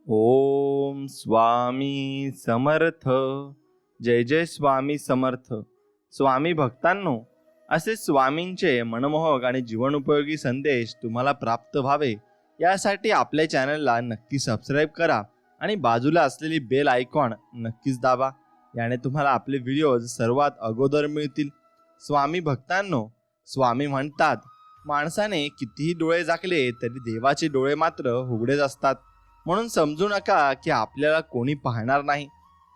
ओम स्वामी समर्थ. जय जय स्वामी समर्थ. स्वामी भक्तांनो, असे स्वामींचे मनमोहक आणि जीवनोपयोगी संदेश तुम्हाला प्राप्त व्हावे यासाठी आपल्या चॅनलला नक्की सबस्क्राईब करा आणि बाजूला असलेली बेल आयकॉन नक्कीच दाबा. याने तुम्हाला आपले व्हिडिओज सर्वात अगोदर मिळतील. स्वामी भक्तांनो, स्वामी म्हणतात, माणसाने कितीही डोळे झाकले तरी देवाचे डोळे मात्र उघडेच असतात. म्हणून समजू नका की आपल्याला कोणी पाहणार नाही.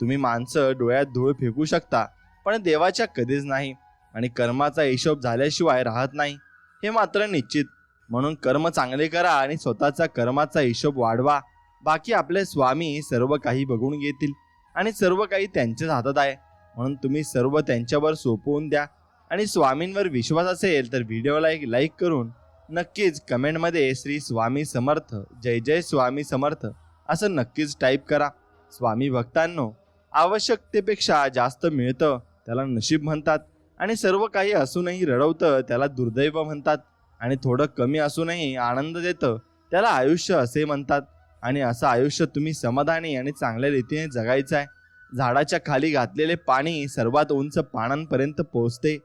तुम्ही माणसं डोळ्यात धूळ फेकू शकता, पण देवाच्या कधीच नाही. आणि कर्माचा हिशोब झाल्याशिवाय राहत नाही, हे मात्र निश्चित. म्हणून कर्म चांगले करा आणि स्वतःचा कर्माचा हिशोब वाढवा. बाकी आपले स्वामी सर्व काही बघून घेतील आणि सर्व काही त्यांच्याच हातात आहे. म्हणून तुम्ही सर्व त्यांच्यावर सोपवून द्या. आणि स्वामींवर विश्वास असेल तर व्हिडिओला एक लाईक करून नक्कीच कमेंटमध्ये श्री स्वामी समर्थ, जय जय स्वामी समर्थ असं नक्कीच टाईप करा. स्वामी भक्तांनो, आवश्यकतेपेक्षा जास्त मिळतं त्याला नशीब म्हणतात, आणि सर्व काही असूनही रडवतं त्याला दुर्दैव म्हणतात, आणि थोडं कमी असूनही आनंद देतं त्याला आयुष्य असे म्हणतात. आणि असं आयुष्य तुम्ही समाधानी आणि चांगल्या रीतीने जगायचं आहे. झाडाच्या खाली घातलेले पाणी सर्वात उंच पानांपर्यंत पोहोचते.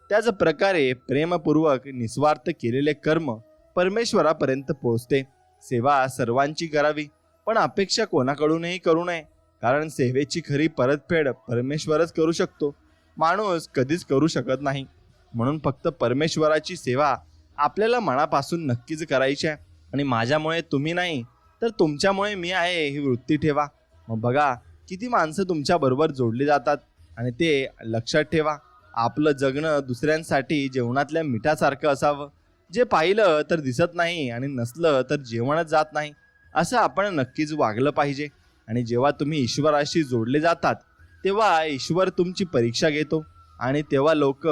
त्याच प्रकारे प्रेमपूर्वक निस्वार्थ केलेले कर्म परमेश्वरापर्यंत पोहोचते. सेवा सर्वांची करावी, पण अपेक्षा कोणाकडूनही करू नये, कारण सेवेची खरी परतफेड परमेश्वरच करू शकतो, माणूस कधीच करू शकत नाही. म्हणून फक्त परमेश्वराची सेवा आपल्याला मनापासून नक्कीच करायची आहे. आणि माझ्यामुळे तुम्ही नाही तर तुमच्यामुळे मी आहे ही वृत्ती ठेवा. मग बघा किती माणसं तुमच्याबरोबर जोडली जातात. आणि ते लक्षात ठेवा, आपलं जगणं दुसऱ्यांसाठी जेवणातल्या मिठासारखं असावं. जे पाहिलं तर दिसत नाही आणि नसलं तर जेवणच जात नाही, असं आपण नक्कीच वागलं पाहिजे. आणि जेव्हा तुम्ही ईश्वराशी जोडले जातात तेव्हा ईश्वर तुमची परीक्षा घेतो. आणि तेव्हा लोक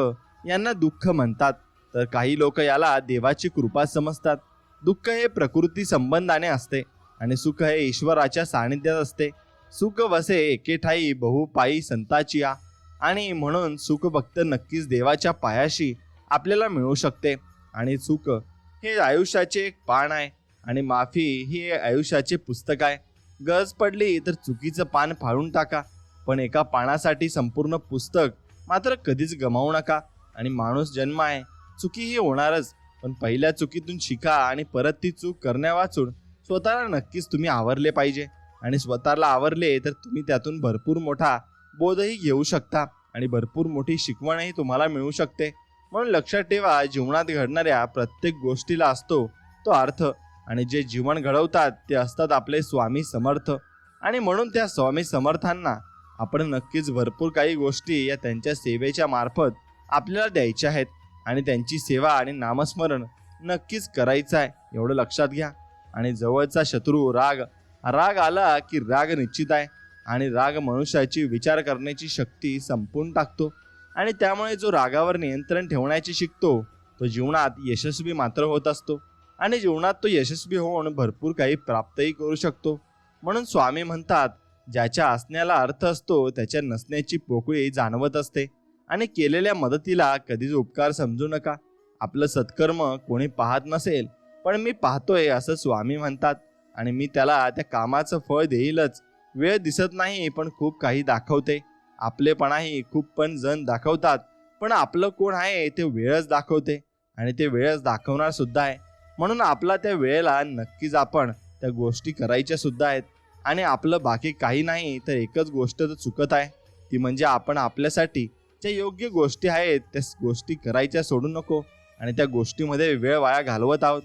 यांना दुःख म्हणतात, तर काही लोक याला देवाची कृपा समजतात. दुःख हे प्रकृती संबंधाने असते आणि सुख हे ईश्वराच्या सानिध्यात असते. सुख वसे एके ठाई बहु पायी संताची या. आणि म्हणून सुख फक्त नक्कीच देवाच्या पायाशी आपल्याला मिळू शकते. आणि सुख हे आयुष्याचे एक पान आहे आणि माफी ही आयुष्याचे पुस्तक आहे. गरज पडली तर चुकीचं पान फाडून टाका, पण एका पानासाठी संपूर्ण पुस्तक मात्र कधीच गमावू नका. आणि माणूस जन्म आहे, चुकी ही होणारच, पण पहिल्या चुकीतून शिका आणि परत ती चूक करण्या वाचून स्वतःला नक्कीच तुम्ही आवरले पाहिजे. आणि स्वतःला आवरले तर तुम्ही त्यातून भरपूर मोठा बोधही घेऊ शकता आणि भरपूर मोठी शिकवणही तुम्हाला मिळू शकते. म्हणून लक्षात ठेवा, जीवनात घडणाऱ्या प्रत्येक गोष्टीला असतो तो अर्थ, आणि जे जीवन घडवतात ते असतात आपले स्वामी समर्थ. आणि म्हणून त्या स्वामी समर्थांना आपण नक्कीच भरपूर काही गोष्टी या त्यांच्या सेवेच्या मार्फत आपल्याला द्यायच्या आहेत. आणि त्यांची सेवा आणि नामस्मरण नक्कीच करायचं आहे, एवढं लक्षात घ्या. आणि जवळचा शत्रू राग आला की राग निश्चित आहे. आणि राग मनुष्याची विचार करण्याची शक्ती संपवून टाकतो. आणि त्यामुळे जो रागावर नियंत्रण ठेवण्याची शिकतो तो जीवनात यशस्वी मात्र होत असतो. आणि जीवनात तो यशस्वी होऊन भरपूर काही प्राप्तही करू शकतो. म्हणून स्वामी म्हणतात, ज्याच्या असण्याला अर्थ असतो त्याच्या नसण्याची पोकळी जाणवत असते. आणि केलेल्या मदतीला कधीच उपकार समजू नका. आपलं सत्कर्म कोणी पाहत नसेल, पण मी पाहतोय असं स्वामी म्हणतात, आणि मी त्याला त्या कामाचं फळ देईलच. वेळ दिसत नाही पण खूप काही दाखवते. आपलेपणाही खूप पण जण दाखवतात, पण आपलं कोण आहे ते वेळच दाखवते, आणि ते वेळच दाखवणार सुद्धा आहे. म्हणून आपला त्या वेळेला नक्कीच आपण त्या गोष्टी करायच्या सुद्धा आहेत. आणि आपलं बाकी काही नाही तर एकच गोष्ट तर चुकत आहे, ती म्हणजे आपण आपल्यासाठी ज्या योग्य गोष्टी आहेत त्या गोष्टी करायच्या सोडू नको आणि त्या गोष्टीमध्ये वेळ वाया घालवत आहोत.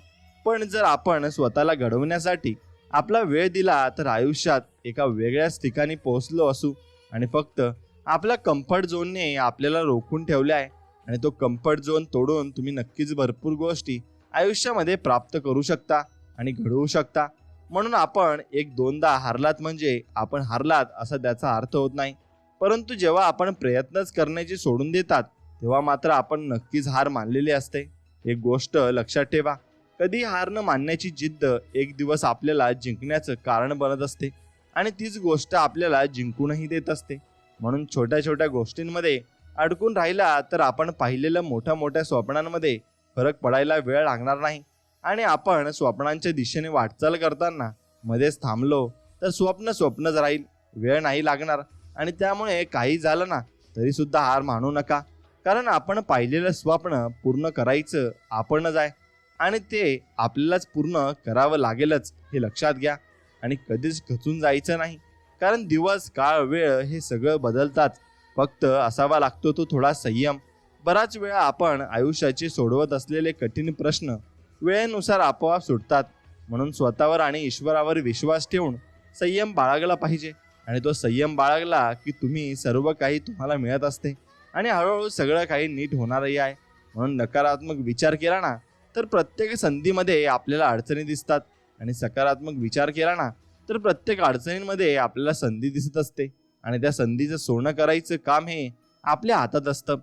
पण जर आपण स्वतःला घडवण्यासाठी आपला वेळ दिला तर आयुष्यात एका वेगळ्याच ठिकाणी पोहोचलो असू. आणि फक्त आपला कम्फर्ट झोनने आपल्याला रोखून ठेवले आहे. आणि तो कम्फर्ट झोन तोडून तुम्ही नक्कीच भरपूर गोष्टी आयुष्यामध्ये प्राप्त करू शकता आणि घडवू शकता. म्हणून आपण एक दोनदा हारलात म्हणजे आपण हारलात असा त्याचा अर्थ होत नाही. परंतु जेव्हा आपण प्रयत्नच करण्याची सोडून देतात तेव्हा मात्र आपण नक्कीच हार मानलेली असते. एक गोष्ट लक्षात ठेवा, कधी हार न मानण्याची जिद्द एक दिवस आपल्याला जिंकण्याचं कारण बनत असते, आणि तीच गोष्ट आपल्याला जिंकूनही देत असते. म्हणून छोट्या छोट्या गोष्टींमध्ये अडकून राहिला तर आपण पाहिलेल्या मोठ्या मोठ्या स्वप्नांमध्ये फरक पडायला वेळ लागणार नाही. आणि आपण स्वप्नांच्या दिशेने वाटचाल करताना मध्येच थांबलो तर स्वप्न स्वप्नच राहील, वेळ नाही लागणार. आणि त्यामुळे काही झालं ना तरी सुद्धा हार मानू नका, कारण आपण पाहिलेलं स्वप्न पूर्ण करायचं आपणच आहे आणि ते आपल्यालाच पूर्ण करावं लागेलच हे लक्षात घ्या. आणि कधीच खचून जायचं नाही, कारण दिवस काळ वेळ हे सगळं बदलतात. फक्त असावा लागतो तो थोडा संयम. बराच वेळा आपण आयुष्याचे सोडवत असलेले कठीण प्रश्न वेळेनुसार आपोआप सुटतात. म्हणून स्वतःवर आणि ईश्वरावर विश्वास ठेवून संयम बाळगला पाहिजे. आणि तो संयम बाळगला की तुम्ही सर्व काही तुम्हाला मिळत असते आणि हळूहळू सगळं काही नीट होणारही आहे. म्हणून नकारात्मक विचार केला ना तर प्रत्येक संधीमध्ये आपल्याला अडचणी दिसतात, आणि सकारात्मक विचार केला ना तर प्रत्येक अडचणींमध्ये आपल्याला संधी दिसत असते. आणि त्या संधीचं सोनं करायचं काम हे आपल्या हातात असतं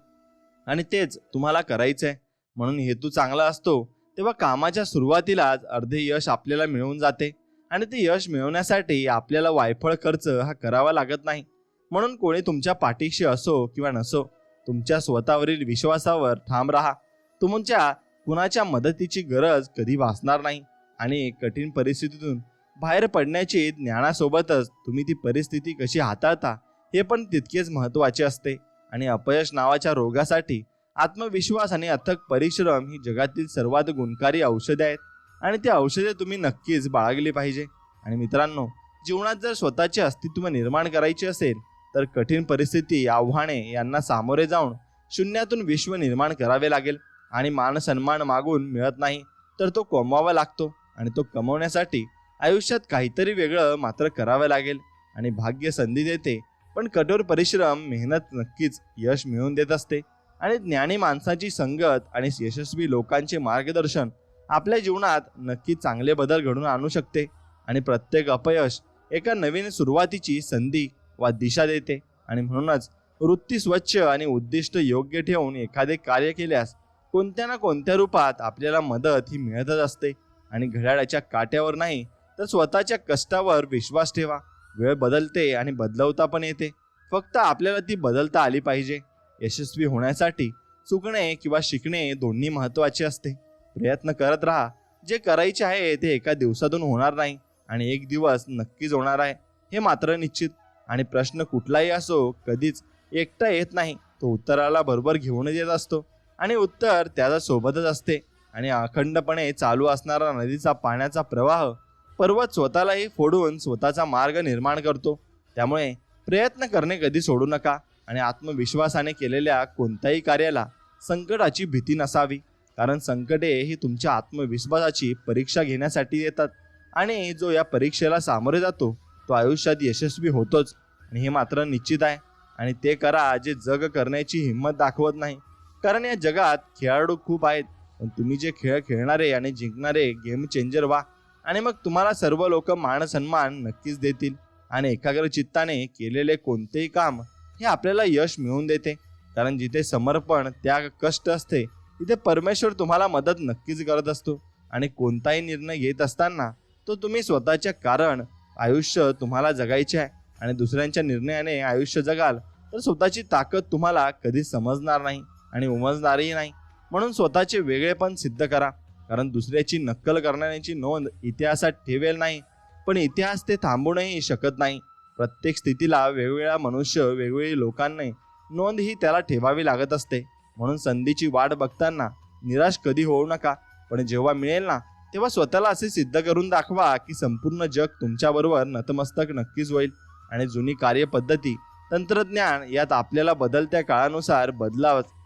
आणि तेच तुम्हाला करायचं आहे. म्हणून हेतू चांगला असतो तेव्हा कामाच्या सुरुवातीलाच अर्धे यश आपल्याला मिळून जाते. आणि ते यश मिळवण्यासाठी आपल्याला वायफळ खर्च हा करावा लागत नाही. म्हणून कोणी तुमच्या पाठीशी असो किंवा नसो, तुमच्या स्वतःवरील विश्वासावर ठाम राहा. तुमच्या कुणाच्या मदतीची गरज कधी भासणार नाही. आणि कठीण परिस्थितीतून बाहेर पडण्याची ज्ञानासोबतच तुम्ही ती परिस्थिती कशी हाताळता हे पण तितकेच महत्त्वाचे असते. आणि अपयश नावाच्या रोगासाठी आत्मविश्वास आणि अथक परिश्रम ही जगातील सर्वात गुणकारी औषधे आहेत. आणि ती औषधे तुम्ही नक्कीच बाळगली पाहिजे. आणि मित्रांनो, जीवनात जर स्वतःचे अस्तित्व निर्माण करायचे असेल तर कठीण परिस्थिती, आव्हाने यांना सामोरे जाऊन शून्यातून विश्व निर्माण करावे लागेल. आणि मान सन्मान मागून मिळत नाही, तर तो कमवावा लागतो. आणि तो कमवण्यासाठी आयुष्यात काहीतरी वेगळं मात्र करावं लागेल. आणि भाग्य संधी देते, पण कठोर परिश्रम, मेहनत नक्कीच यश मिळवून देत असते. आणि ज्ञानी माणसाची संगत आणि यशस्वी लोकांचे मार्गदर्शन आपल्या जीवनात नक्की चांगले बदल घडवून आणू शकते. आणि प्रत्येक अपयश एका नवीन सुरुवातीची संधी वा दिशा देते. आणि म्हणूनच वृत्ती स्वच्छ आणि उद्दिष्ट योग्य ठेवून एखादे कार्य केल्यास कोणत्या ना कोणत्या रूपात आपल्याला मदत ही मिळतच असते. आणि घड्याळाच्या काट्यावर नाही तर स्वतःच्या कष्टावर विश्वास ठेवा. वेळ बदलते आणि बदलवता पण येते, फक्त आपल्याला ती बदलता आली पाहिजे. यशस्वी होण्यासाठी चुकणे किंवा शिकणे दोन्ही महत्त्वाचे असते. प्रयत्न करत राहा. जे करायचे आहे ते एका दिवसातून होणार नाही, आणि एक दिवस नक्कीच होणार आहे हे मात्र निश्चित. आणि प्रश्न कुठलाही असो, कधीच एकटा येत नाही. तो उत्तराला बरोबर घेऊनच येत असतो, आणि उत्तर त्याच्या सोबतच असते. आणि अखंडपणे चालू असणारा नदीचा पाण्याचा प्रवाह पर्वत स्वतःलाही फोडून स्वतःचा मार्ग निर्माण करतो. त्यामुळे प्रयत्न करणे कधी सोडू नका. आणि आत्मविश्वासाने केलेल्या कोणत्याही कार्याला संकटाची भीती नसावी, कारण संकटे ही तुमच्या आत्मविश्वासाची परीक्षा घेण्यासाठी येतात. आणि जो या परीक्षेला सामोरे जातो तो आयुष्यात यशस्वी होतोच. आणि हे मात्र निश्चित आहे. आणि ते करा जे जग करण्याची हिंमत दाखवत नाही, कारण या जगात खेळाडू खूप आहेत, पण तुम्ही जे खेळ खेळणारे आणि जिंकणारे गेम चेंजर व्हा. आणि मग तुम्हाला सर्व लोक मान सन्मान नक्कीच देतील. आणि एकाग्र चित्ताने केलेले कोणतेही काम हे आपल्याला यश मिळवून देते, कारण जिथे समर्पण, त्याग, कष्ट असते तिथे परमेश्वर तुम्हाला मदत नक्कीच करत असतो. आणि कोणताही निर्णय घेत असताना तो तुम्ही स्वतःच्या, कारण आयुष्य तुम्हाला जगायचे आहे. आणि दुसऱ्यांच्या निर्णयाने आयुष्य जगाल तर स्वतःची ताकद तुम्हाला कधी समजणार नाही आणि उमजणारही नाही. म्हणून स्वतःचे वेगळेपण सिद्ध करा, कारण दुसऱ्याची नक्कल करण्याची नोंद इतिहासात ठेवेल नाही, पण इतिहास ते थांबवूनही शकत नाही. प्रत्येक स्थितीला वेगवेगळ्या मनुष्य, वेगवेगळी लोकांनी नोंद ही त्याला ठेवावी लागत असते. म्हणून संधीची वाट बघताना निराश कधी होऊ नका, पण जेव्हा मिळेल ना तेव्हा स्वतःला असे सिद्ध करून दाखवा की संपूर्ण जग तुमच्याबरोबर नतमस्तक नक्कीच होईल. आणि जुनी कार्यपद्धती, तंत्रज्ञान यात आपल्याला बदलत्या काळानुसार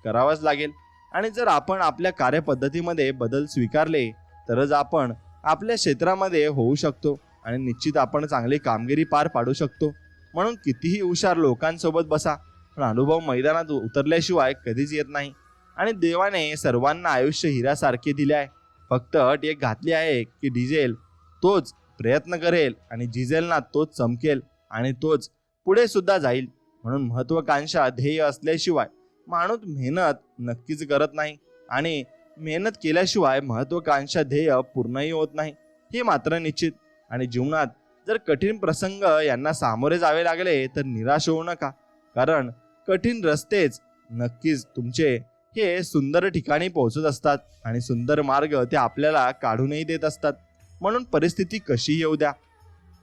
करावाच लागेल. आणि जर आपण आपल्या कार्यपद्धतीमध्ये बदल स्वीकारले तरच आपण आपल्या क्षेत्रामध्ये होऊ शकतो आणि निश्चित आपण चांगली कामगिरी पार पाडू शकतो. म्हणून कितीही हुशार लोकांसोबत बसा, पण अनुभव मैदानात उतरल्याशिवाय कधीच येत नाही. आणि देवाने सर्वांना आयुष्य हिऱ्यासारखे दिले आहे. फक्त अट एक घातली आहे की डिझेल तोच प्रयत्न करेल आणि जिजेल तोच चमकेल आणि तोच पुढे सुद्धा जाईल. म्हणून महत्वाकांक्षा, ध्येय असल्याशिवाय माणूस मेहनत नक्कीच करत नाही, आणि मेहनत केल्याशिवाय महत्वाकांक्षा, ध्येय पूर्णही होत नाही हे मात्र निश्चित. आणि जीवनात जर कठीण प्रसंग यांना सामोरे जावे लागले तर निराश होऊ नका, कारण कठीण रस्तेच नक्कीच तुमचे हे सुंदर ठिकाणी पोहोचत असतात आणि सुंदर मार्ग ते आपल्याला काढूनही देत असतात. म्हणून परिस्थिती कशी येऊ द्या,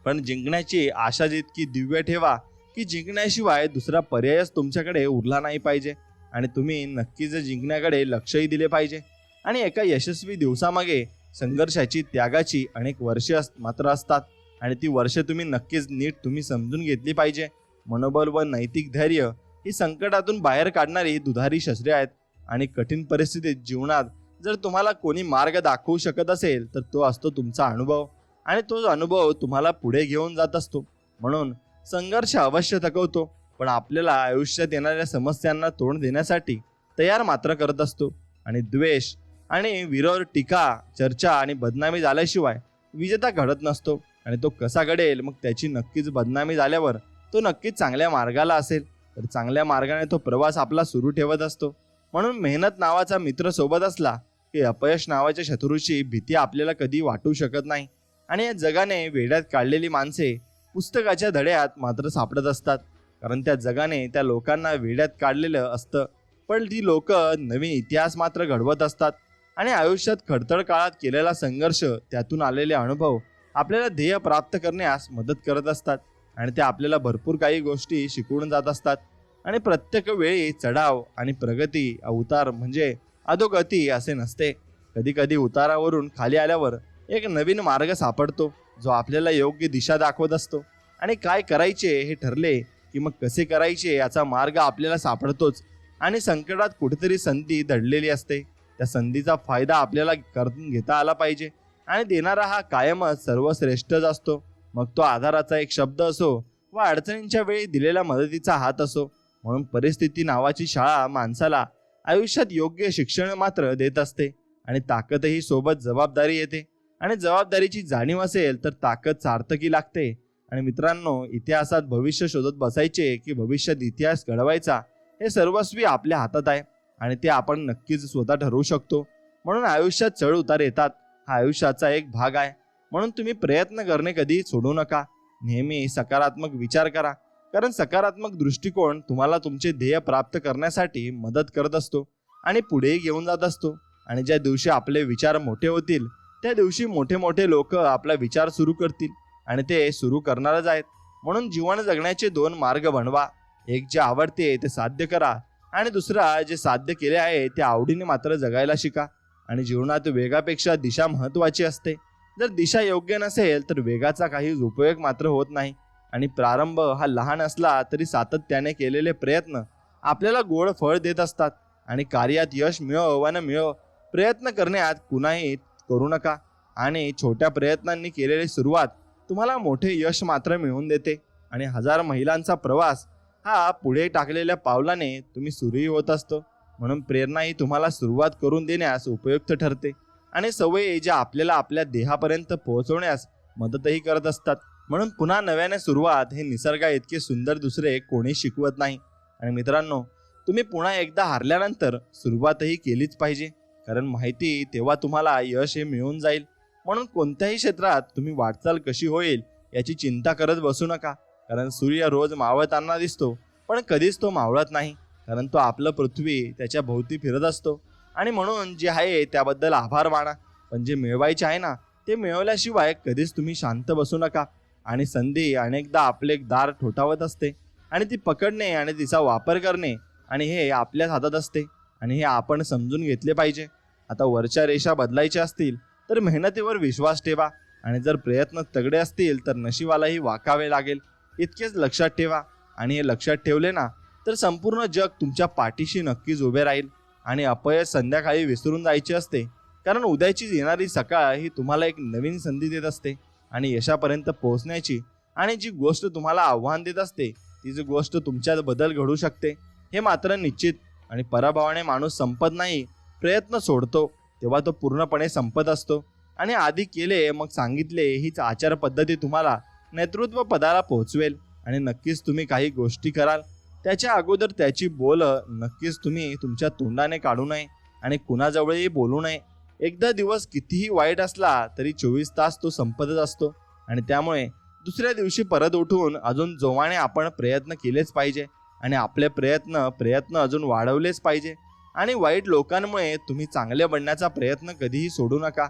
पण जिंकण्याची आशा जितकी दिव्य ठेवा की जिंकण्याशिवाय दुसरा पर्यायच तुमच्याकडे उरला नाही पाहिजे. आणि तुम्ही नक्कीच जिंकण्याकडे लक्षही दिले पाहिजे. आणि एका यशस्वी दिवसामागे संघर्षाची, त्यागाची अनेक वर्षे मात्र असतात. आणि ती वर्षे तुम्ही नक्कीच नीट तुम्ही समजून घेतली पाहिजे. मनोबल व नैतिक धैर्य ही संकटातून बाहेर काढणारी दुधारी शस्त्रे आहेत. आणि कठीण परिस्थितीत जीवनात जर तुम्हाला कोणी मार्ग दाखवू शकत असेल तर तो असतो तुमचा अनुभव. आणि तो अनुभव तुम्हाला पुढे घेऊन जात असतो. म्हणून संघर्ष अवश्य थकवतो, पण आपल्याला आयुष्यात येणाऱ्या समस्यांना तोंड देण्यासाठी तयार मात्र करत असतो. आणि द्वेष आणि विरोध, टीका, चर्चा आणि बदनामी झाल्याशिवाय विजेता घडत नसतो. आणि तो कसा घडेल, मग त्याची नक्कीच बदनामी झाल्यावर तो नक्कीच चांगल्या मार्गाला असेल तर चांगल्या मार्गाने तो प्रवास आपला सुरू ठेवत असतो. म्हणून मेहनत नावाचा मित्र सोबत असला की अपयश नावाच्या शत्रूची भीती आपल्याला कधी वाटू शकत नाही. आणि या जगाने वेड्यात काढलेली माणसे पुस्तकाच्या धड्यात मात्र सापडत असतात, कारण त्या जगाने त्या लोकांना वेड्यात काढलेलं असतं. पण ती लोक नवीन इतिहास मात्र घडवत असतात. आणि आयुष्यात खडतर काळात केलेला संघर्ष, त्यातून आलेले अनुभव आपल्याला ध्येय प्राप्त करण्यास मदत करत असतात. आणि ते आपल्याला भरपूर काही गोष्टी शिकवून जात असतात. आणि प्रत्येक वेळी चढाव आणि प्रगती, उतार म्हणजे अधोगती असे नसते. कधी कधी उतारावरून खाली आल्यावर एक नवीन मार्ग सापडतो, जो आपल्याला योग्य दिशा दाखवत असतो. आणि काय करायचे हे ठरले की मग कसे करायचे याचा मार्ग आपल्याला सापडतोच. आणि संकटात कुठेतरी संधी दडलेली असते. त्या संधीचा फायदा आपल्याला करून घेता आला पाहिजे. आणि देणारा हा कायमच सर्वश्रेष्ठच असतो. मग तो आधाराचा एक शब्द असो व अडचणींच्या वेळी दिलेला मदतीचा हात असो. म्हणून परिस्थिती नावाची शाळा माणसाला आयुष्यात योग्य शिक्षण मात्र देत असते. आणि ताकदही सोबत जबाबदारी येते. आणि जबाबदारीची जाणीव असेल तर ताकद सार्थकी लागते. आणि मित्रांनो, इतिहासात भविष्य शोधत बसायचे की भविष्यात इतिहास घडवायचा, हे सर्वस्वी आपल्या हातात आहे. आणि ते आपण नक्कीच स्वतः ठरवू शकतो. म्हणून आयुष्यात चढ उतार येतात, हा आयुष्याचा एक भाग आहे. म्हणून तुम्ही प्रयत्न करणे कधी सोडू नका. नेहमी सकारात्मक विचार करा, कारण सकारात्मक दृष्टिकोन तुम्हाला तुमचे ध्येय प्राप्त करण्यासाठी मदत करत असतो आणि पुढेही घेऊन जात असतो. आणि ज्या दिवशी आपले विचार मोठे होतील त्या दिवशी मोठे मोठे लोक आपला विचार सुरू करतील आणि ते सुरू करणारच आहेत. म्हणून जीवन जगण्याचे दोन मार्ग बनवा. एक जे आवडते ते साध्य करा आणि दुसरा जे साध्य केले आहे ते आवडीने मात्र जगायला शिका. आणि जीवनात वेगापेक्षा दिशा महत्त्वाची असते. जर दिशा योग्य नसेल तर वेगाचा काही उपयोग मात्र होत नाही. आणि प्रारंभ हा लहान असला तरी सातत्याने केलेले प्रयत्न आपल्याला गोड फळ देत असतात. आणि कार्यात यश मिळो वा न मिळो, प्रयत्न करण्यात कुणाही करू नका. आणि छोट्या प्रयत्नांनी केलेली सुरुवात तुम्हाला मोठे यश मात्र मिळवून देते. आणि हजार महिलांचा प्रवास हा पुढे टाकलेल्या पावलाने तुम्ही सुरूही होत असतो. म्हणून प्रेरणा ही तुम्हाला सुरुवात करून देण्यास उपयुक्त ठरते. आणि सवयी ज्या आपल्याला आपल्या देहापर्यंत पोहोचवण्यास मदतही करत असतात. म्हणून पुन्हा नव्याने सुरुवात हे निसर्गा इतके सुंदर दुसरे कोणी शिकवत नाही. आणि मित्रांनो, तुम्ही पुन्हा एकदा हारल्यानंतर सुरुवातही केलीच पाहिजे, कारण माहिती तेव्हा तुम्हाला यश हे मिळून जाईल. म्हणून कोणत्याही क्षेत्रात तुम्ही वाटचाल कशी होईल याची चिंता करत बसू नका, कारण सूर्य रोज मावळताना दिसतो पण कधीच तो मावळत नाही, कारण तो आपलं पृथ्वी त्याच्या भोवती फिरत असतो. आणि म्हणून जे आहे त्याबद्दल आभार माना, पण जे मिळवायचे आहे ना ते मिळवल्याशिवाय कधीच तुम्ही शांत बसू नका. आणि संधी अनेकदा आपले दार ठोठावत असते आणि ती पकडणे आणि तिचा वापर करणे आणि हे आपल्याच हातात असते. आणि हे आपण समजून घेतले पाहिजे. आता वरच्या रेषा बदलायच्या असतील तर मेहनतीवर विश्वास ठेवा, आणि जर प्रयत्न तगडे असतील तर नशिबालाही वाकावे लागेल, इतकेच लक्षात ठेवा. आणि हे लक्षात ठेवले ना तर संपूर्ण जग तुमच्या पाठीशी नक्कीच उभे राहील. आणि अपयश संध्याकाळी विसरून जायचे असते, कारण उद्याची येणारी सकाळ ही तुम्हाला एक नवीन संधी देत असते आणि यशापर्यंत पोहोचण्याची. आणि जी गोष्ट तुम्हाला आव्हान देत असते ती जी गोष्ट तुमच्यात बदल घडू शकते हे मात्र निश्चित. आणि पराभवाने माणूस संपत नाही, प्रयत्न सोडतो तेव्हा तो पूर्णपणे संपत असतो. आणि आधी केले मग सांगितले हीच आचार पद्धती तुम्हाला नेतृत्व पदाला पोहोचवेल. आणि नक्कीच तुम्ही काही गोष्टी कराल त्याच्या अगोदर त्याची बोल नक्कीच तुम्ही तुमच्या तोंडाने काढू नये आणि कुणाजवळही बोलू नये. एकदा दिवस कितीही वाईट असला तरी 24 तास तो संपतच असतो. आणि त्यामुळे दुसऱ्या दिवशी परत उठून अजून जोमाने आपण प्रयत्न केलेच पाहिजे आणि आपले प्रयत्न अजून वाढवलेच पाहिजे. आणि वाईट लोकांमुळे तुम्ही चांगले बनण्याचा प्रयत्न कधीही सोडू नका.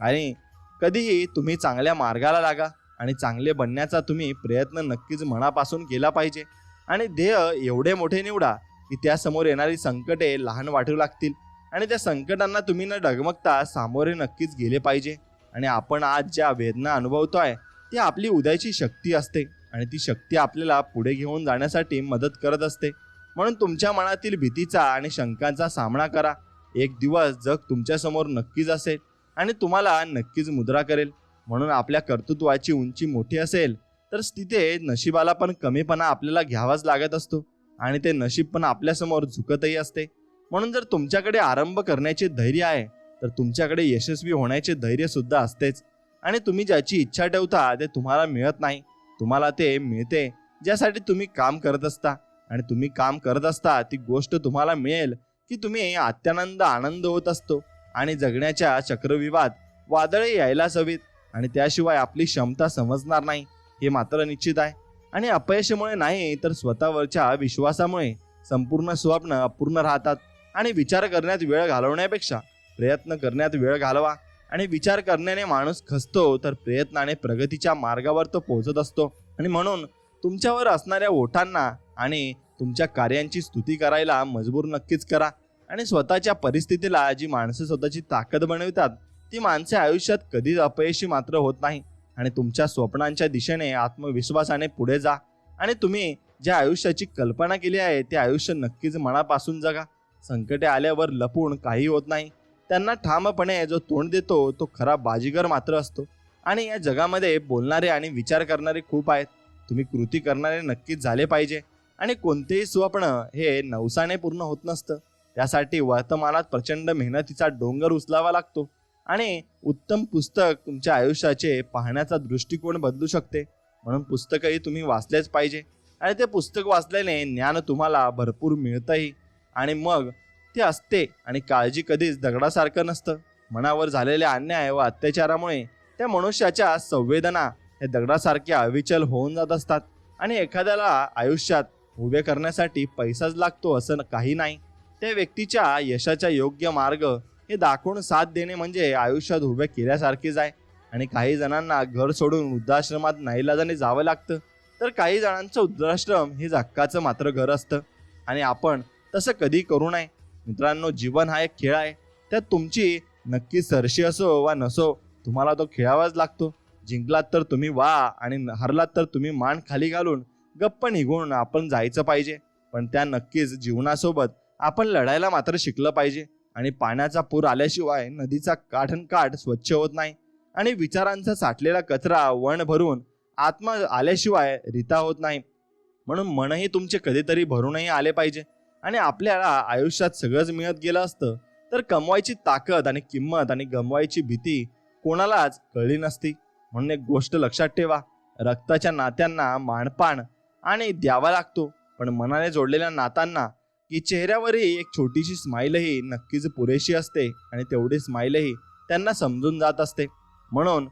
आणि कधीही तुम्ही चांगल्या मार्गाला लागा. आणि चांगले बनण्याचा तुम्ही प्रयत्न नक्कीच मनापासून केला पाहिजे. आणि ध्येय एवढे मोठे निवडा की त्यासमोर येणारी संकटे लहान वाटू लागतील आणि त्या संकटांना तुम्ही न डगमगता सामोरे नक्कीच गेले पाहिजे. आणि आपण आज ज्या वेदना अनुभवतोय ती आपली उद्याची शक्ती असते आणि ती शक्ती आपल्याला पुढे घेऊन जाण्यासाठी मदत करत असते. म्हणून तुमच्या मनातील भीतीचा आणि शंकांचा सामना करा. एक दिवस जग तुमच्यासमोर नक्कीच असेल आणि तुम्हाला नक्कीच मुद्रा करेल. म्हणून आपल्या कर्तृत्वाची उंची मोठी असेल तर तिथे नशिबाला पण कमीपणा आपल्याला घ्यावाच लागत असतो आणि ते नशीब पण आपल्यासमोर झुकतही असते. म्हणून जर तुमच्याकडे आरंभ करण्याचे धैर्य आहे तर तुमच्याकडे यशस्वी होण्याचे धैर्य सुद्धा असतेच. आणि तुम्ही ज्याची इच्छा ठेवता ते तुम्हाला मिळत नाही, तुम्हाला ते मिळते ज्यासाठी तुम्ही काम करत असता. आणि तुम्ही काम करत असता ती गोष्ट तुम्हाला मिळेल की तुम्ही अत्यानंद आनंद होत असतो. आणि जगण्याच्या चक्रव्यूहात वादळे यायलाच हवीत आणि त्याशिवाय आपली क्षमता समजणार नाही हे मात्र निश्चित आहे. आणि अपयशामुळे नाही तर स्वतःवरच्या विश्वासामुळे संपूर्ण स्वप्न अपूर्ण राहतात. आणि विचार करण्यात वेळ घालवण्यापेक्षा प्रयत्न करण्यात वेळ घालवा. आणि विचार करण्याने माणूस खचतो तर प्रयत्नाने प्रगतीच्या मार्गावर तो पोहोचत असतो. आणि म्हणून तुमच्यावर असणाऱ्या ओठांना आणि तुमच्या कार्यांची स्तुती करायला मजबूर नक्कीच करा. आणि स्वतःच्या परिस्थितीला जी माणसं स्वतःची ताकद बनवितात ती माणसे आयुष्यात कधीच अपयशी मात्र होत नाही. आणि तुमच्या स्वप्नांच्या दिशेने आत्मविश्वासाने पुढे जा. आणि तुम्ही ज्या आयुष्याची कल्पना केली आहे ते आयुष्य नक्कीच मनापासून जगा. संकटे आल्यावर लपून काही होत नाही, त्यांना ठामपणे जो तोंड देतो तो खरा बाजीगर मात्र असतो. आणि या जगामध्ये बोलणारे आणि विचार करणारे खूप आहेत, तुम्ही कृती करणारे नक्कीच झाले पाहिजे. आणि कोणतेही स्वप्न हे नवसाने पूर्ण होत नसतं, त्यासाठी वर्तमानात प्रचंड मेहनतीचा डोंगर उचलावा लागतो. आणि उत्तम पुस्तक तुमच्या आयुष्याचे पाहण्याचा दृष्टिकोन बदलू शकते. म्हणून पुस्तकही तुम्ही वाचलेच पाहिजे. आणि ते पुस्तक वाचल्याने ज्ञान तुम्हाला भरपूर मिळतंही. आणि मग ते असते. आणि काळजी कधीच दगडासारखं नसतं. मनावर झालेल्या अन्याय व अत्याचारामुळे त्या मनुष्याच्या संवेदना हे दगडासारख्या अविचल होऊन जात असतात. आणि एखाद्याला आयुष्यात उभे करण्यासाठी पैसाच लागतो असं काही नाही. त्या व्यक्तीच्या यशाचा योग्य मार्ग हे दाखवून साथ देणे म्हणजे आयुष्यात उभे केल्यासारखेच आहे. आणि काही जणांना घर सोडून वृद्धाश्रमात नाईलाजाने जावं लागतं, तर काही जणांचं वृद्धाश्रम हे हक्काचं मात्र घर असतं. आणि आपण तसं कधी करू नये. मित्रांनो, जीवन हा एक खेळ आहे, त्यात तुमची नक्की सरशी असो वा नसो तुम्हाला तो खेळावाच लागतो. जिंकलात तर तुम्ही वा आणि हरलात तर तुम्ही मान खाली घालून गप्प निघून आपण जायचं पाहिजे. पण त्या नक्कीच जीवनासोबत आपण लढायला मात्र शिकलं पाहिजे. आणि पाण्याचा पूर आल्याशिवाय नदीचा काठनकाठ स्वच्छ होत नाही. आणि विचारांचा साठलेला कचरा वण भरून आत्मा आल्याशिवाय रीता होत नाही. म्हणून मनही तुमचे कधीतरी भरूनही आले पाहिजे. आणि आपल्याला आयुष्यात सगळंच मिळत गेलं असतं तर कमवायची ताकद आणि किंमत आणि गमवायची भीती कोणालाच कळली नसती. म्हणून एक गोष्ट लक्षात ठेवा, रक्ताच्या नात्यांना मानपान आणि द्यावा लागतो, पण मनाने जोडलेल्या नात्यांना की चेहऱ्यावरही एक छोटीशी स्माईलही नक्कीच पुरेशी असते. आणि तेवढी स्माईलही त्यांना समजून जात असते. म्हणून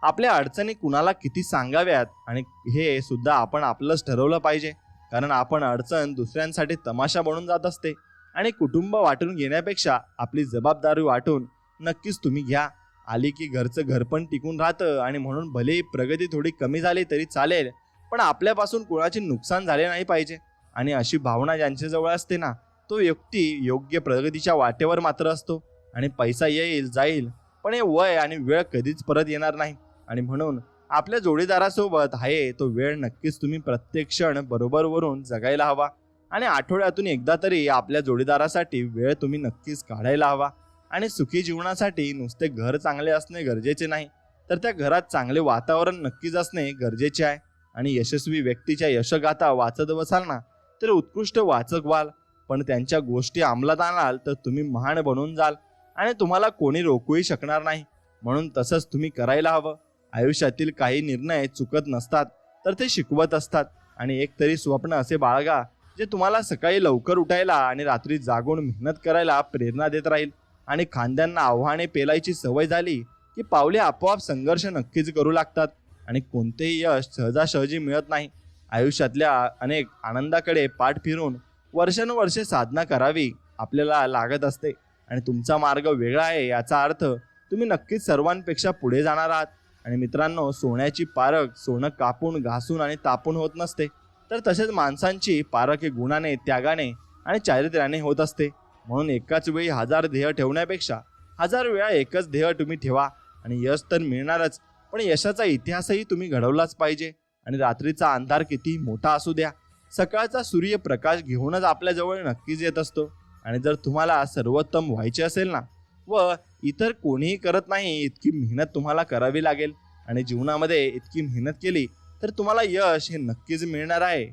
आपल्या अडचणी कुणाला किती सांगाव्यात आणि हे सुद्धा आपण आपलंच ठरवलं पाहिजे. कारण आपण अडचण दुसऱ्यांसाठी तमाशा बनून जात असते. आणि कुटुंब वाटून घेण्यापेक्षा आपली जबाबदारी वाटून नक्कीच तुम्ही घ्या. आली की घरचं घर पण टिकून राहतं. आणि म्हणून भलेही प्रगती थोडी कमी झाली तरी चालेल, पण आपल्यापासून कोणाचे नुकसान झाले नाही पाहिजे. आणि अशी भावना ज्यांच्याजवळ असते ना, तो व्यक्ती योग्य प्रगतीच्या वाटेवर मात्र असतो. आणि पैसा येईल जाईल, पण हे वय आणि वेळ कधीच परत येणार नाही. आणि म्हणून आपल्या जोडीदारासोबत आहे तो वेळ नक्कीच तुम्ही प्रत्येक क्षण बरोबरवरून जगायला हवा. आणि आठवड्यातून एकदा तरी आपल्या जोडीदारासाठी वेळ तुम्ही नक्कीच काढायला हवा. आणि सुखी जीवनासाठी नुसते घर चांगले असणे गरजेचे नाही, तर त्या घरात चांगले वातावरण नक्कीच असणे गरजेचे आहे. आणि यशस्वी व्यक्तीच्या यशगाथा वाचत बसाल ना तर उत्कृष्ट वाचक व्हाल, पण त्यांच्या गोष्टी अंमलात आणाल तर तुम्ही महान बनून जाल आणि तुम्हाला कोणी रोखूही शकणार नाही. म्हणून तसंच तुम्ही करायला हवं. आयुष्यातील काही निर्णय चुकत नसतात तर ते शिकवत असतात. आणि एक तरी स्वप्न असे बाळगा जे तुम्हाला सकाळी लवकर उठायला आणि रात्री जागून मेहनत करायला प्रेरणा देत राहील. आणि खांद्यांना आव्हाने पेलायची सवय झाली की पावले आपोआप संघर्ष नक्कीच करू लागतात. आणि कोणतेही यश सहजासहजी मिळत नाही. आयुष्यातल्या अनेक आनंदाकडे पाठ फिरून वर्षानुवर्षे साधना करावी आपल्याला लागत असते. आणि तुमचा मार्ग वेगळा आहे याचा अर्थ तुम्ही नक्कीच सर्वांपेक्षा पुढे जाणार आहात. आणि मित्रांनो, सोन्याची पारख सोनं कापून घासून आणि तापून होत नसते, तर तसेच माणसांची पारख हे गुणाने, त्यागाने आणि चारित्र्याने होत असते. म्हणून एकाच वेळी 1000 ध्येय ठेवण्यापेक्षा 1000 वेळा एकच ध्येय तुम्ही ठेवा आणि यश तर मिळणारच, पण यशाचा इतिहासही तुम्ही घडवलाच पाहिजे. आणि रात्रीचा अंधार किती मोठा असू द्या, सकाळचा सूर्यप्रकाश घेऊनच आपल्याजवळ नक्कीच येत असतो. आणि जर तुम्हाला सर्वोत्तम व्हायचे असेल ना, व इतर कोणीही करत नाही इतकी मेहनत तुम्हाला करावी लागेल. आणि जीवनामध्ये इतकी मेहनत केली तर तुम्हाला यश हे नक्कीच मिळणार आहे,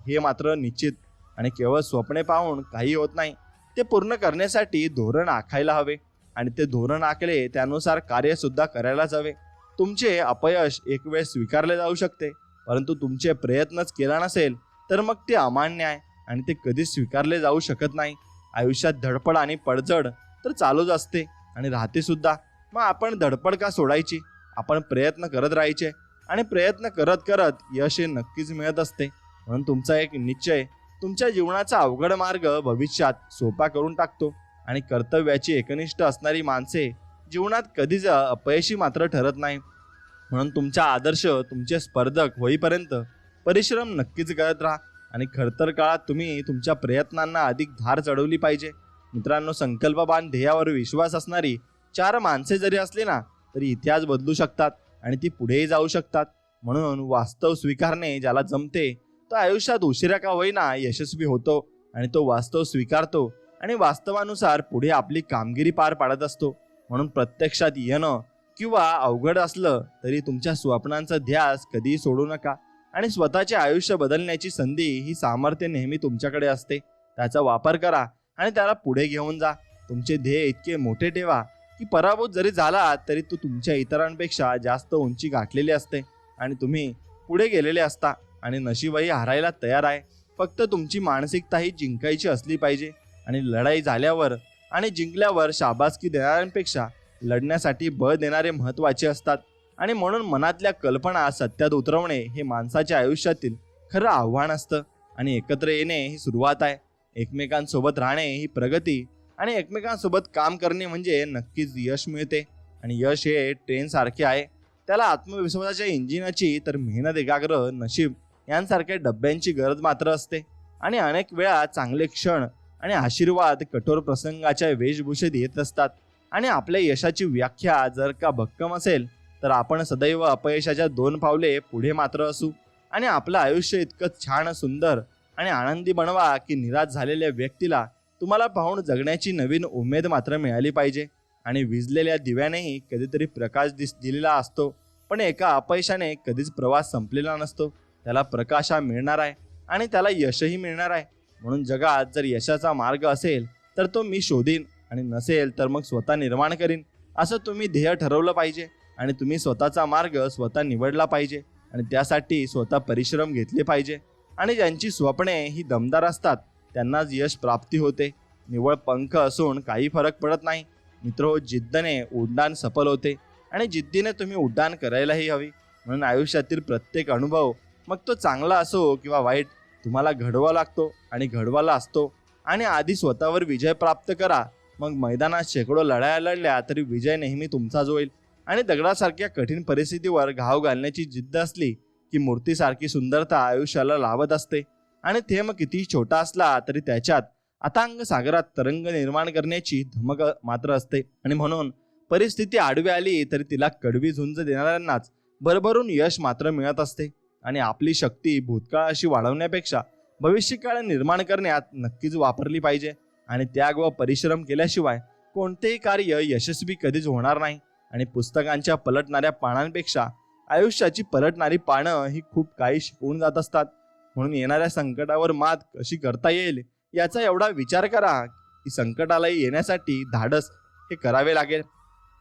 हे मात्र निश्चित. आणि केवळ स्वप्ने पाहून काही होत नाही, ते पूर्ण करण्यासाठी धोरण आखायला हवे. आणि ते धोरण आखले त्यानुसार कार्यसुद्धा करायलाच हवे. तुमचे अपयश एक वेळ स्वीकारले जाऊ शकते, परंतु तुमचे प्रयत्नच केला नसेल तर मग ते अमान्य आहे आणि ते कधीच स्वीकारले जाऊ शकत नाही. आयुष्यात धडपड आणि पडझड तर चालूच असते आणि राहते सुद्धा. मग आपण धडपड का सोडायची? आपण प्रयत्न करत राहायचे आणि प्रयत्न करत करत यश हे नक्कीच मिळत असते. म्हणून तुमचा एक निश्चय तुमच्या जीवनाचा अवघड मार्ग भविष्यात सोपा करून टाकतो. आणि कर्तव्याची एकनिष्ठ असणारी माणसे जीवनात कधीच अपयशी मात्र ठरत नाही. म्हणून तुमचा आदर्श तुमचे स्पर्धक होईपर्यंत परिश्रम नक्कीच करत राहा. आणि खडतर काळात तुम्ही तुमच्या प्रयत्नांना अधिक धार चढवली पाहिजे. मित्रांनो, संकल्पवान ध्येयावर विश्वास असणारी 4 माणसे जरी असली ना, तरी इतिहास बदलू शकतात आणि ती पुढेही जाऊ शकतात. म्हणून वास्तव स्वीकारणे ज्याला जमते तो आयुष्यात उशिरा का होईना यशस्वी होतो. आणि तो वास्तव स्वीकारतो आणि वास्तवानुसार पुढे आपली कामगिरी पार पाडत असतो. म्हणून प्रत्यक्षात येणं किंवा अवघड असलं तरी तुमच्या स्वप्नांचा ध्यास कधीही सोडू नका. आणि स्वतःचे आयुष्य बदलण्याची संधी ही सामर्थ्य नेहमी तुमच्याकडे असते. त्याचा वापर करा आणि त्याला पुढे घेऊन जा. तुमचे ध्येय इतके मोठे ठेवा की पराभूत जरी झाला तरी तो तुमच्या इतरांपेक्षा जास्त उंची गाठलेली असते आणि तुम्ही पुढे गेलेले असता. आणि नशीबही हारायला तयार आहे, फक्त तुमची मानसिकता ही जिंकायची असली पाहिजे. आणि लढाई झाल्यावर आणि जिंकल्यावर शाबासकी देणाऱ्यांपेक्षा लढण्यासाठी बळ देणारे महत्त्वाचे असतात. आणि म्हणून मनातल्या कल्पना सत्यात उतरवणे हे माणसाच्या आयुष्यातील खरं आव्हान असतं. आणि एकत्र येणे ही सुरुवात आहे. एकमेकांसोबत राहणे ही प्रगती आणि एकमेकांसोबत काम करणे म्हणजे नक्कीच यश मिळते. आणि यश हे ट्रेनसारखे आहे, त्याला आत्मविश्वासाच्या इंजिनाची तर मेहनत, एकाग्र नशीब यांसारख्या डब्यांची गरज मात्र असते. आणि अनेक वेळा चांगले क्षण आणि आशीर्वाद कठोर प्रसंगाच्या वेशभूषेत येत असतात. आणि आपल्या यशाची व्याख्या जर का भक्कम असेल तर आपण सदैव अपयशाच्या 2 पावले पुढे मात्र असू. आणि आपलं आयुष्य इतकं छान, सुंदर आणि आनंदी बनवा की निराश झालेल्या व्यक्तीला तुम्हाला पाहून जगण्याची नवीन उमेद मात्र मिळाली पाहिजे. आणि विझलेल्या दिव्यानेही कधीतरी प्रकाश दिलेला असतो, पण एका अपयशाने कधीच प्रवास संपलेला नसतो. त्याला प्रकाश हा मिळणार आहे आणि त्याला यशही मिळणार आहे. म्हणून जगात जर यशाचा मार्ग असेल तर तो मी शोधीन, आणि नसेल तर मग स्वतः निर्माण करीन, असं तुम्ही ध्येय ठरवलं पाहिजे. आणि तुम्ही स्वतःचा मार्ग स्वतः निवडला पाहिजे आणि त्यासाठी स्वतः परिश्रम घेतले पाहिजे. आणि ज्यांची स्वप्ने ही दमदार असतात त्यांनाच यश प्राप्ती होते. निव्वळ पंख असून काही फरक पडत नाही. मित्रो, जिद्दने उड्डाण सफल होते आणि जिद्दीने तुम्ही उड्डाण करायलाही हवी. म्हणून आयुष्यातील प्रत्येक अनुभव, मग तो चांगला असो किंवा वाईट, तुम्हाला घडवा लागतो आणि घडवाला असतो. आणि आधी स्वतःवर विजय प्राप्त करा, मग मैदानात शेकडो लढाया लढल्या तरी विजय नेहमी तुमचाच होईल. आणि दगडासारख्या कठीण परिस्थितीवर घाव घालण्याची जिद्द असली की मूर्तीसारखी सुंदरता आयुष्याला लावत असते. आणि थेंब किती छोटा असला तरी त्याच्यात अथांग सागरात तरंग निर्माण करण्याची धमक मात्र असते. आणि म्हणून परिस्थिती आडवी आली तरी तिला कडवी झुंज देणाऱ्यांनाच भरभरून यश मात्र मिळत असते. आणि आपली शक्ती भूतकाळाशी वाढवण्यापेक्षा भविष्यकाळ निर्माण करण्यात नक्कीच वापरली पाहिजे. आणि त्याग व परिश्रम केल्याशिवाय कोणतेही कार्य यशस्वी कधीच होणार नाही. आणि पुस्तकांच्या पलटणाऱ्या पानांपेक्षा आयुष्याची पलटणारी पानं ही खूप काही शिकवून जात असतात. म्हणून येणाऱ्या संकटावर मात कशी करता येईल याचा एवढा विचार करा की संकटालाही येण्यासाठी धाडस हे करावे लागेल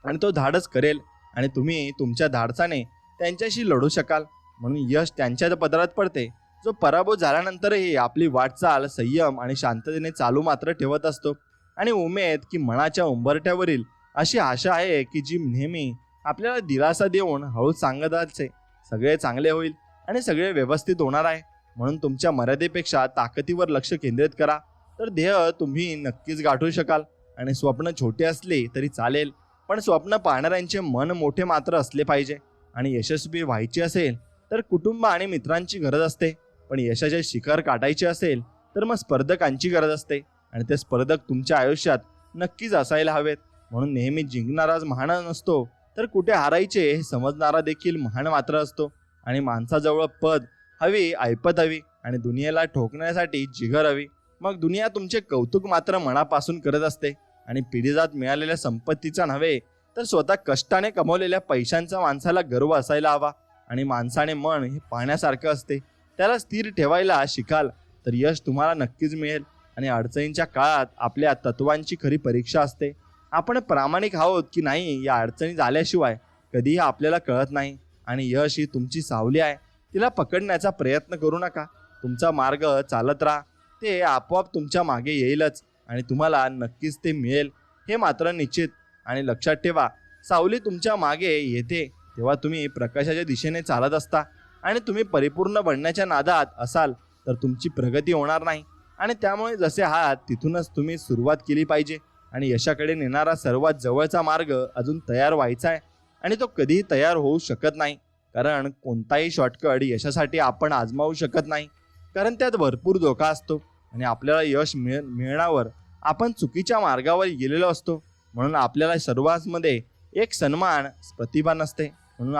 आणि तो धाडस करेल आणि तुम्ही तुमच्या धाडसाने त्यांच्याशी लढू शकाल. म्हणून यश त्यांच्या पदरात पडते जो पराभूत झाल्यानंतरही आपली वाटचाल संयम आणि शांततेने चालू मात्र ठेवत असतो. आणि उमेद की मनाच्या उंबरठ्यावरील अशी आशा आहे की जी नेहमी आपल्याला दिलासा देऊन हळूच सांगत असते, सगळे चांगले होईल आणि सगळे व्यवस्थित होणार आहे. म्हणून तुमच्या मर्यादेपेक्षा ताकदीवर लक्ष केंद्रित करा, तर ध्येय तुम्ही नक्कीच गाठू शकाल. आणि स्वप्न छोटे असले तरी चालेल, पण स्वप्न पाहणाऱ्यांचे मन मोठे मात्र असले पाहिजे. आणि यशस्वी व्हायचे असेल तर कुटुंब आणि मित्रांची गरज असते, पण यशाचे शिखर गाठायचे असेल तर मग स्पर्धकांची गरज असते. आणि ते स्पर्धक तुमच्या आयुष्यात नक्कीच असायला हवेत. म्हणून नेहमी जिंकणाराच महान नसतो, तर कुठे हारायचे हे समजणारा देखील महान मात्र असतो. आणि माणसाजवळ पद हवी, ऐपत हवी आणि दुनियेला ठोकण्यासाठी जिगर हवी. मग दुनिया तुमचे कौतुक मात्र मनापासून करत असते. आणि पिढीजात मिळालेल्या संपत्तीचा नव्हे तर स्वतः कष्टाने कमवलेल्या पैशांचा माणसाला गर्व असायला हवा. आणि माणसाने मन हे पाण्यासारखं असते, त्याला स्थिर ठेवायला शिकाल तर यश तुम्हाला नक्कीच मिळेल. आणि अडचणींच्या काळात आपल्या तत्वांची खरी परीक्षा असते. आपण प्रामाणिक आहोत की नाही या अडचणी झाल्याशिवाय कधीही आपल्याला कळत नाही. आणि यश ही तुमची सावली आहे, तिला पकडण्याचा प्रयत्न करू नका. तुमचा मार्ग चालत राहा, ते आपोआप तुमच्या मागे येईलच आणि तुम्हाला नक्कीच ते मिळेल हे मात्र निश्चित. आणि लक्षात ठेवा, सावली तुमच्या मागे येते तेव्हा तुम्ही प्रकाशाच्या दिशेने चालत असता. आणि तुम्ही परिपूर्ण बनण्याच्या नादात असाल तर तुमची प्रगती होणार नाही. आणि त्यामुळे जसे आहात तिथूनच तुम्ही सुरुवात केली पाहिजे. आणि यशाकडे नेणारा सर्वात जवळचा मार्ग अजून तयार व्हायचा आहे. आणि तो कधीही तयार होऊ शकत नाही, कारण कोणताही शॉर्टकट यशासाठी आपण आजमावू शकत नाही, कारण त्यात भरपूर धोका असतो. आणि आपल्याला यश मिळण्यावर आपण चुकीच्या मार्गावर गेलेलो असतो. म्हणून आपल्याला सर्वांमध्ये एक सन्मान प्रतिभा नसते. म्हणून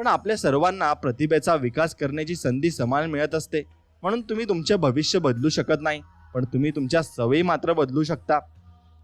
आपल्या सर्वांना प्रतिभेचा विकास करण्याची संधी समान मिळत असते. म्हणून तुम्ही तुमचे भविष्य बदलू शकत नाही, पण तुम्ही तुमच्या सवयी मात्र बदलू शकता.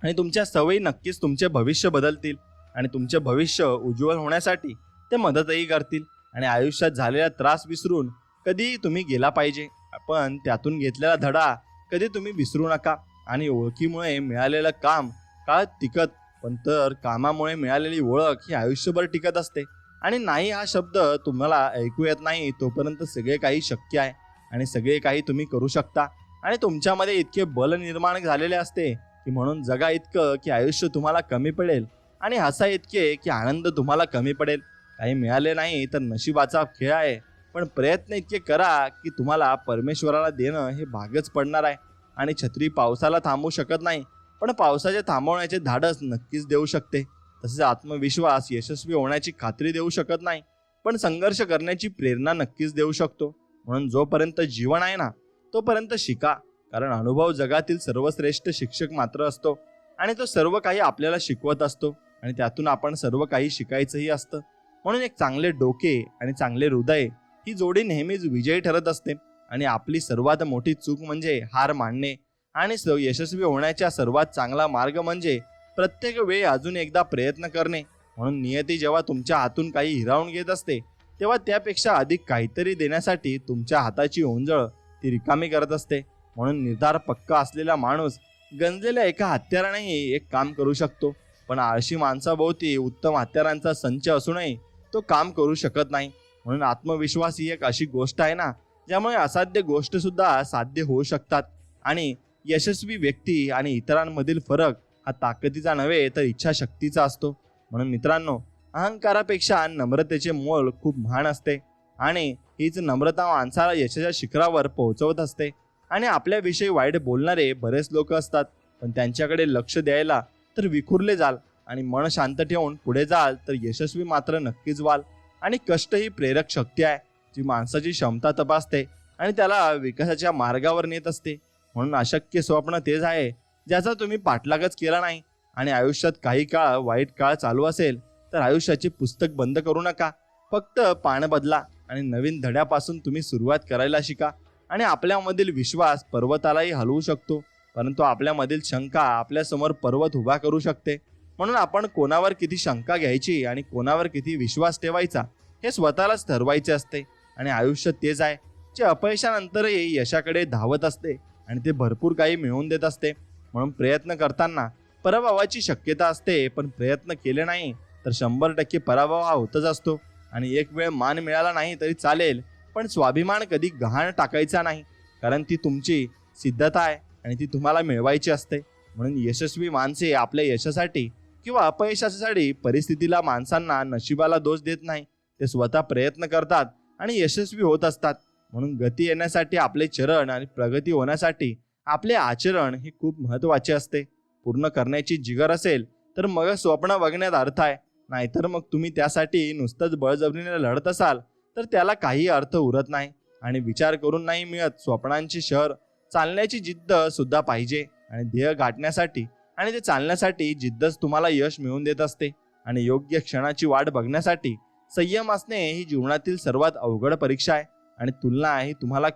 आणि तुमच्या सवयी नक्कीच तुमचे भविष्य बदलतील आणि तुमचे भविष्य उज्ज्वल होण्यासाठी ते मदतही करतील. आणि आयुष्यात झालेला त्रास विसरून कधी तुम्ही गेला पाहिजे, पण त्यातून घेतलेला धडा कधी तुम्ही विसरू नका. आणि ओळखीमुळे मिळालेलं काम काळ टिकत, पण तर कामामुळे मिळालेली ओळख ही आयुष्यभर टिकत असते. आणि नाही हा शब्द तुम्हाला ऐकू येत नाही तोपर्यंत सगळे काही शक्य आहे आणि सगळे काही तुम्ही करू शकता. आणि तुमच्यामध्ये इतके बल निर्माण झालेले असते की म्हणून जगा इतकं की आयुष्य तुम्हाला कमी पडेल आणि हसा इतके की आनंद तुम्हाला कमी पडेल. काही मिळाले नाही तर नशिबाचा खेळ आहे, पण प्रयत्न इतके करा की तुम्हाला परमेश्वराला देणं हे भागच पडणार आहे. आणि छत्री पावसाला थांबवू शकत नाही, पण पावसाचे थांबवण्याचे धाडस नक्कीच देऊ शकते. तसेच आत्मविश्वास यशस्वी होण्याची खात्री देऊ शकत नाही, पण संघर्ष करण्याची प्रेरणा नक्कीच देऊ शकतो. म्हणून जोपर्यंत जीवन आहे ना तोपर्यंत शिका, कारण अनुभव जगातील सर्वश्रेष्ठ शिक्षक मात्र असतो आणि तो सर्व काही आपल्याला शिकवत असतो आणि त्यातून आपण सर्व काही शिकायचंही असतं. म्हणून एक चांगले डोके आणि चांगले हृदय ही जोडी नेहमीच विजयी ठरत असते. आणि आपली सर्वात मोठी चूक म्हणजे हार मानणे. आणि यशस्वी होण्याचा सर्वात चांगला मार्ग म्हणजे प्रत्येक वेळी अजून एकदा प्रयत्न करणे. म्हणून नियती जेव्हा तुमच्या हातून काही हिरावून घेत असते तेव्हा त्यापेक्षा अधिक काहीतरी देण्यासाठी तुमच्या हाताची ओंजळ ती रिकामी करत असते. म्हणून निर्धार पक्का असलेला माणूस गंजलेल्या एका हत्यारानेही एक काम करू शकतो, पण आळशी माणसाभोवती उत्तम हत्यारांचा संच असूनही तो काम करू शकत नाही. म्हणून आत्मविश्वास ही एक अशी गोष्ट आहे ना ज्यामुळे असाध्य गोष्ट सुद्धा साध्य होऊ शकतात. आणि यशस्वी व्यक्ती आणि इतरांमधील फरक हा ताकदीचा नव्हे तर इच्छाशक्तीचा असतो. म्हणून मित्रांनो, अहंकारापेक्षा नम्रतेचे मोल खूप महान असते आणि हीच नम्रता माणसाला यशाच्या शिखरावर पोहोचवत असते. आणि आपल्याविषयी वाईट बोलणारे बरेच लोक असतात, पण त्यांच्याकडे लक्ष द्यायला तर विखुरले जाल आणि मन शांत ठेवून पुढे जाल तर यशस्वी मात्र नक्कीच व्हाल. आणि कष्ट ही प्रेरक शक्ती आहे जी माणसाची क्षमता तपासते आणि त्याला विकासाच्या मार्गावर नेत असते. म्हणून अशक्य स्वप्न तेच आहे ज्याचा तुम्ही पाठलागच केला नाही. आणि आयुष्यात काही काळ वाईट काळ चालू असेल तर आयुष्याचे पुस्तक बंद करू नका, फक्त पान बदला आणि नवीन धड्यापासून तुम्ही सुरुवात करायला शिका. आणि आपल्यामधील विश्वास पर्वतालाही हलवू शकतो, परंतु आपल्यामधील शंका आपल्यासमोर पर्वत उभा करू शकते. म्हणून आपण कोणावर किती शंका घ्यायची आणि कोणावर किती विश्वास ठेवायचा हे स्वतःलाच ठरवायचे असते. आणि आयुष्य तेच आहे जे अपयशानंतरही यशाकडे धावत असते आणि ते भरपूर काही मिळवून देत असते. म्हणून प्रयत्न करताना पराभवाची शक्यता असते, पण प्रयत्न केले नाही तर 100% पराभव हा होतच असतो. आणि एक वेळ मान मिळाला नाही तरी चालेल, पण स्वाभिमान कधी गहाण टाकायचा नाही, कारण ती तुमची सिद्धता आहे आणि ती तुम्हाला मिळवायची असते. म्हणून यशस्वी माणसे आपल्या यशासाठी किंवा अपयशासाठी परिस्थितीला, माणसांना, नशिबाला दोष देत नाही. ते स्वतः प्रयत्न करतात आणि यशस्वी होत असतात. म्हणून गती येण्यासाठी आपले चरण आणि प्रगती होण्यासाठी आपले आचरण हे खूप महत्त्वाचे असते. पूर्ण करण्याची जिगर असेल तर मग स्वप्न बघण्यात अर्थ आहे, नाहीतर मग तुम्ही त्यासाठी नुसतंच बळजबरीने लढत असाल तर त्याला काही अर्थ उरत नाही. आणि विचार करून नाही मिळत. स्वप्नांचे शहर चालण्याची जिद्द सुद्धा पाहिजे आणि ध्येय गाठण्यासाठी आणि ते चालण्यासाठी जिद्दच तुम्हाला यश मिळवून देत असते. आणि योग्य क्षणाची वाट बघण्यासाठी संयम असणे ही जीवनातील सर्वात अवघड परीक्षा आहे. आणि तुलना ही तुम्हाला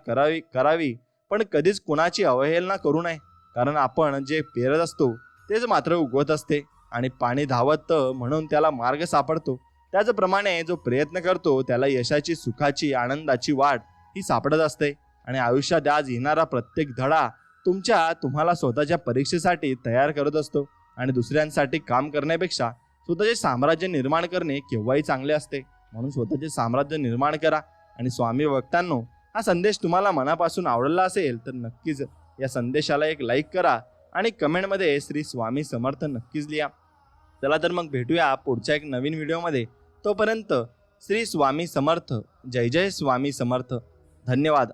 करावी पण कधीच कुणाची अवहेलना करू नये. कारण आपण जे पेरत असतो तेच मात्र उगवत असते. आणि पाणी धावत म्हणून त्याला मार्ग सापडतो. त्याचप्रमाणे जो प्रयत्न करतो त्याला यशाची, सुखाची, आनंदाची वाट ही सापडत असते. आणि आयुष्यात आज येणारा प्रत्येक धडा तुम्हाला स्वतःच्या परीक्षेसाठी तयार करत असतो. आणि दुसऱ्यांसाठी काम करण्यापेक्षा स्वतःचे साम्राज्य निर्माण करणे केव्हाही चांगले असते. म्हणून स्वतःचे साम्राज्य निर्माण करा. आणि स्वामी भक्तांनो, हा संदेश तुम्हाला मनापासून आवडला असेल तर नक्कीच या संदेशाला एक लाईक करा आणि कमेंटमध्ये श्री स्वामी समर्थ नक्कीच लिहा. चला तर मग भेटूया पुढच्या एक नवीन व्हिडिओमध्ये. तोपर्यंत श्री स्वामी समर्थ. जय जय स्वामी समर्थ. धन्यवाद.